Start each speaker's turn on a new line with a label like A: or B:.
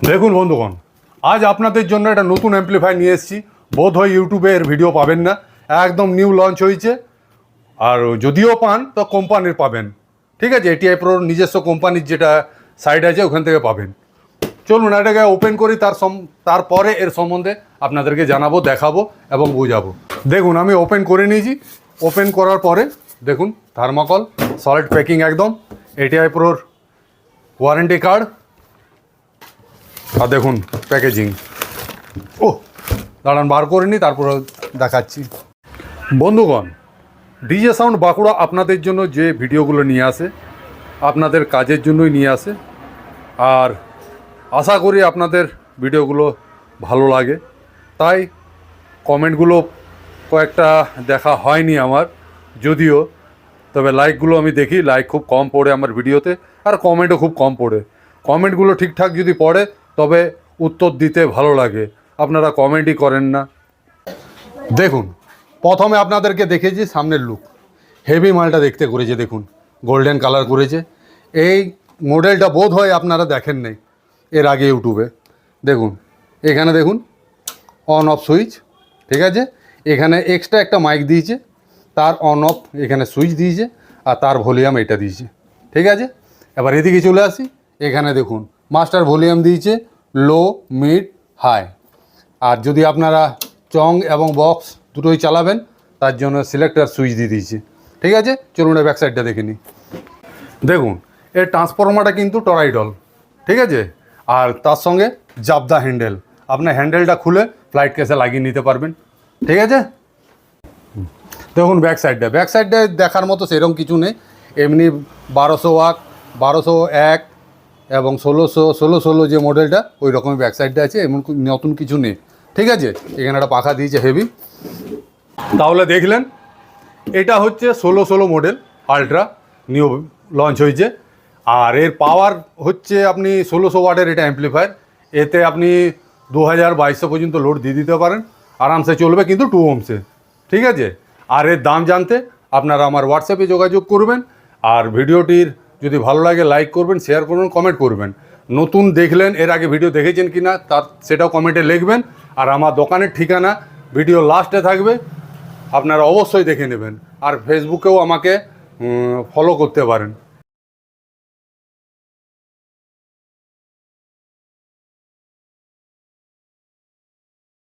A: দেখুন বন্ধুগণ, আজ আপনাদের জন্য একটা নতুন অ্যাম্প্লিফায়ার নিয়ে এসেছি। বোধ হয় ইউটিউবে এর ভিডিও পাবেন না, একদম নিউ লঞ্চ হয়েছে। আর যদিও পান তো কোম্পানির পাবেন, ঠিক আছে। এটিআই প্রোর নিজস্ব কোম্পানির যেটা সাইট আছে ওখান থেকে পাবেন। চলুন এটাকে ওপেন করি, তারপরে এর সম্বন্ধে আপনাদেরকে জানাবো, দেখাবো এবং বোঝাবো। দেখুন আমি ওপেন করে নিয়েছি। ওপেন করার পরে দেখুন থার্মোকল সলিড প্যাকিং একদম, এটিআই প্রোর ওয়ারেন্টি কার্ড, আর দেখুন প্যাকেজিং। ও দাঁড়ান, বার করে নিই তারপরে দেখাচ্ছি। বন্ধুগণ, ডিজে সাউন্ড বাঁকুড়া আপনাদের জন্য যে ভিডিওগুলো নিয়ে আসে আপনাদের কাজের জন্যই নিয়ে আসে। আর আশা করি আপনাদের ভিডিওগুলো ভালো লাগে, তাই কমেন্টগুলো কয়েকটা দেখা হয়নি আমার যদিও, তবে লাইকগুলো আমি দেখি। লাইক খুব কম পড়ে আমার ভিডিওতে, আর কমেন্টও খুব কম পড়ে। কমেন্টগুলো ঠিকঠাক যদি পড়ে তবে উত্তর দিতে ভালো লাগে, আপনারা কমেন্টই করেন না। দেখুন প্রথমে আপনাদেরকে দেখেছি সামনের লুক, হেভি মালটা দেখতে করেছে। দেখুন গোল্ডেন কালার করেছে। এই মডেলটা বোধ হয় আপনারা দেখেন নাই এর আগে ইউটিউবে। দেখুন এখানে দেখুন অন অফ সুইচ, ঠিক আছে। এখানে এক্সট্রা একটা মাইক দিয়েছে, তার অন অফ এখানে সুইচ দিয়েছে, আর তার ভলিউম এটা দিয়েছে, ঠিক আছে। এবার এদিকে চলে আসি। এখানে দেখুন মাস্টার ভলিউম দিয়েছে লো, মিড, হাই। আর যদি আপনারা চং এবং বক্স দুটোই চালাবেন তার জন্য সিলেক্টর সুইচ দিয়ে দিয়েছে, ঠিক আছে। চলুন ব্যাক সাইডটা দেখে নিই। দেখুন এর ট্রান্সফরমারটা কিন্তু টরাইডল, ঠিক আছে। আর তার সঙ্গে জাবদা হ্যান্ডেল, আপনার হ্যান্ডেলটা খুলে ফ্লাইট কেসে লাগিয়ে নিতে পারবেন, ঠিক আছে। দেখুন ব্যাক সাইডটা দেখার মতো সেরকম কিছু নেই। এমনি 1200 ওয়াট, 1201 এবং 16 যে মডেলটা ওই রকমই ব্যাক সাইডটা আছে, এমন নতুন কিছু নেই, ঠিক আছে। এখানে একটা পাখা দিয়েছে হেভি। তাহলে দেখলেন এটা হচ্ছে 16 মডেল আলট্রা, নিউ লঞ্চ হয়েছে। আর এর পাওয়ার হচ্ছে আপনি 1600 ওয়াটের এটা অ্যাম্প্লিফায়ার। এতে আপনি 2200 পর্যন্ত লোড দিয়ে দিতে পারেন, আরামসে চলবে, কিন্তু 2 ohms-এ, ঠিক আছে। আর এর দাম জানতে আপনারা আমার হোয়াটসঅ্যাপে যোগাযোগ করবেন। আর ভিডিওটির যদি ভালো লাগে লাইক করবেন, শেয়ার করবেন, কমেন্ট করবেন। নতুন দেখলেন, এর আগে ভিডিও দেখেছেন কি না সেটাও কমেন্টে লিখবেন। আর আমার দোকানের ঠিকানা ভিডিও লাস্টে থাকবে, আপনারা অবশ্যই দেখে নেবেন। আর ফেসবুকেও আমাকে ফলো করতে পারেন।